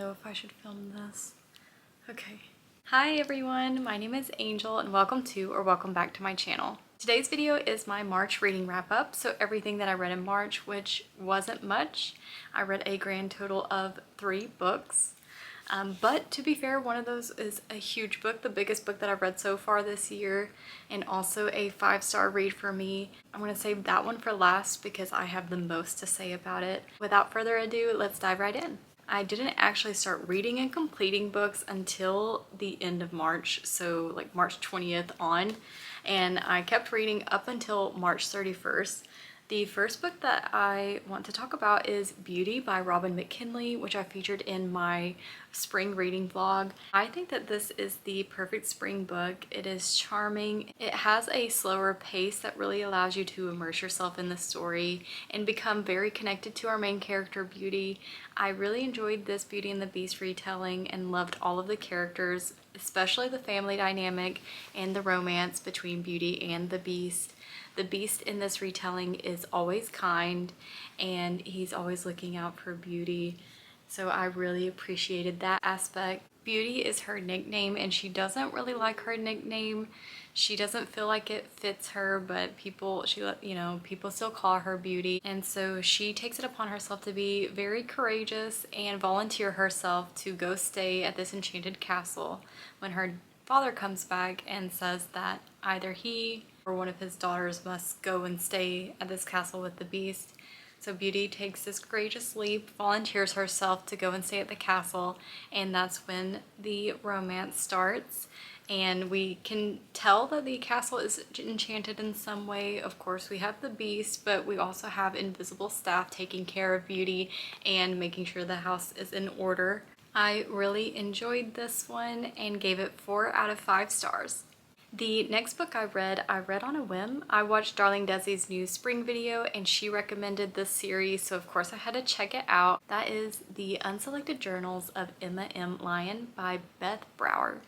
know if I should film this. Okay. Hi everyone, my name is Angel and welcome back to my channel. Today's video is my March reading wrap up, so everything that I read in March, which wasn't much. I read a grand total of 3 books. But to be fair, one of those is a huge book, the biggest book that I've read so far this year, and also a 5-star read for me. I'm going to save that one for last because I have the most to say about it. Without further ado, let's dive right in. I didn't actually start reading and completing books until the end of March, so like March 20th on, and I kept reading up until March 31st. The first book that I want to talk about is Beauty by Robin McKinley, which I featured in my spring reading vlog. I think that this is the perfect spring book. It is charming. It has a slower pace that really allows you to immerse yourself in the story and become very connected to our main character, Beauty. I really enjoyed this Beauty and the Beast retelling and loved all of the characters, especially the family dynamic and the romance between Beauty and the Beast. The Beast in this retelling is always kind and he's always looking out for Beauty. So I really appreciated that aspect. Beauty is her nickname and she doesn't really like her nickname. She doesn't feel like it fits her, but people still call her Beauty. And so she takes it upon herself to be very courageous and volunteer herself to go stay at this enchanted castle when her father comes back and says that either he or one of his daughters must go and stay at this castle with the Beast. So Beauty takes this courageous leap, volunteers herself to go and stay at the castle, and that's when the romance starts. And we can tell that the castle is enchanted in some way. Of course, we have the Beast, but we also have invisible staff taking care of Beauty and making sure the house is in order. I really enjoyed this one and gave it 4 out of 5 stars. The next book I read on a whim. I watched Darling Desi's new spring video and she recommended this series, so of course I had to check it out. That is The Unselected Journals of Emma M. Lyon by Beth Brower.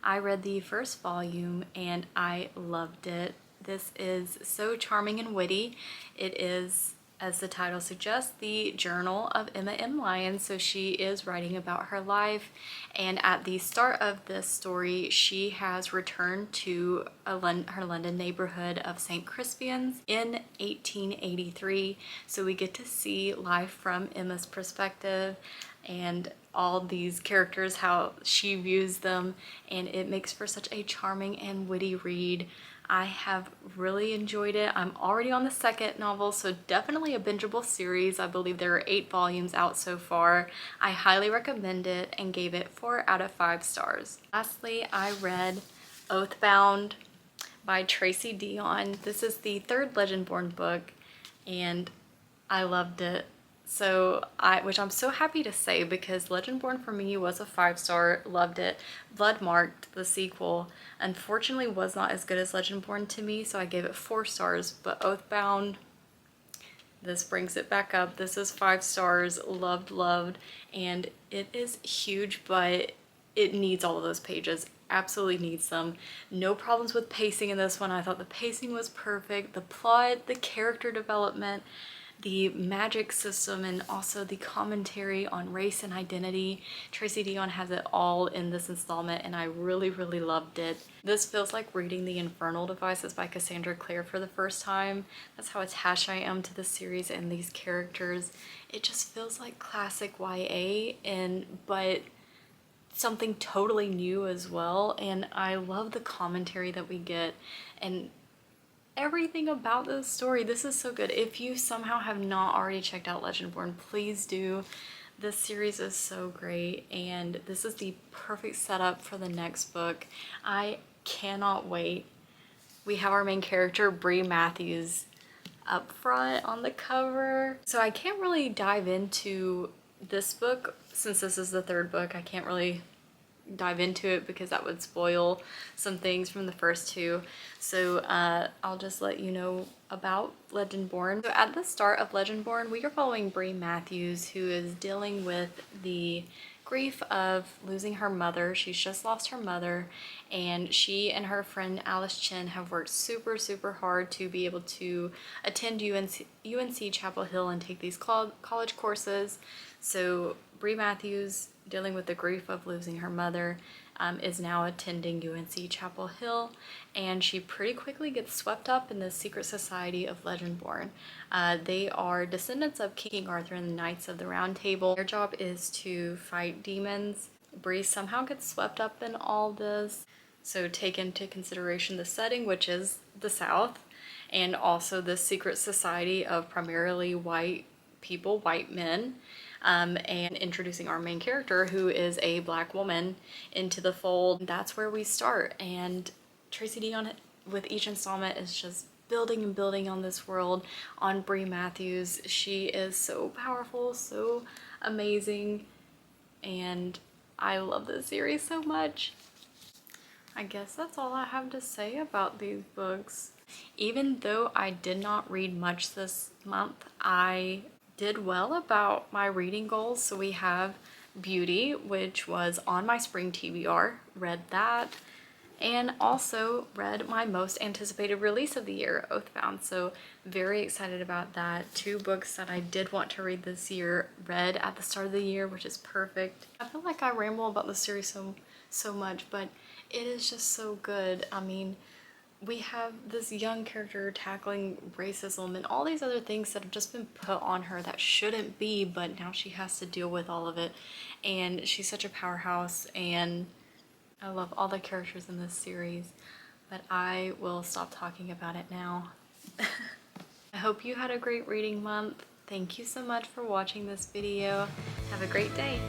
I read the first volume and I loved it. This is so charming and witty. It is, as the title suggests, the journal of Emma M. Lyon. So she is writing about her life, and at the start of this story she has returned to her London neighborhood of St. Crispian's in 1883. So we get to see life from Emma's perspective and all these characters, how she views them, and it makes for such a charming and witty read. I have really enjoyed it. I'm already on the second novel, so definitely a bingeable series. I believe there are 8 volumes out so far. I highly recommend it and gave it 4 out of 5 stars. Lastly, I read Oathbound by Tracy Deonn. This is the 3rd Legendborn book and I loved it. Which I'm so happy to say because Legendborn for me was a 5-star, loved it. Bloodmarked, the sequel, unfortunately was not as good as Legendborn to me, so I gave it 4 stars, but Oathbound, this brings it back up. This is 5 stars, loved, and it is huge, but it needs all of those pages. Absolutely needs them. No problems with pacing in this one. I thought the pacing was perfect. The plot, the character development, the magic system, and also the commentary on race and identity. Tracy Deonn has it all in this installment and I really loved it. This feels like reading The Infernal Devices by Cassandra Clare for the first time. That's how attached I am to the series and these characters. It just feels like classic YA, but something totally new as well, and I love the commentary that we get and everything about this story. This is so good. If you somehow have not already checked out Legendborn, please do. This series is so great and this is the perfect setup for the next book. I cannot wait. We have our main character, Bree Matthews, up front on the cover. So I can't really dive into this book since this is the 3rd book. I can't really dive into it because that would spoil some things from the first 2. So I'll just let you know about Legendborn. So at the start of Legendborn, we are following Bree Matthews, who is dealing with the grief of losing her mother. She's just lost her mother, and she and her friend Alice Chen have worked super hard to be able to attend UNC Chapel Hill and take these college courses. So Bree Matthews dealing with the grief of losing her mother, is now attending UNC Chapel Hill, and she pretty quickly gets swept up in the secret society of Legendborn. They are descendants of King Arthur and the Knights of the Round Table. Their job is to fight demons. Bree somehow gets swept up in all this. So take into consideration the setting, which is the South, and also the secret society of primarily white people, white men, and introducing our main character, who is a Black woman, into the fold. That's where we start, and Tracy Deonn with each installment is just building and building on this world, on Bree Matthews. She is so powerful, so amazing, and I love this series so much. I guess that's all I have to say about these books. Even though I did not read much this month, I did well about my reading goals. So we have Beauty, which was on my spring TBR, read that, and also read my most anticipated release of the year, Oathbound. So very excited about that. 2 books that I did want to read this year, read at the start of the year, which is perfect. I feel like I ramble about the series so much, but it is just so good. I mean, we have this young character tackling racism and all these other things that have just been put on her that shouldn't be, but now she has to deal with all of it. And she's such a powerhouse, and I love all the characters in this series, but I will stop talking about it now. I hope you had a great reading month. Thank you so much for watching this video. Have a great day.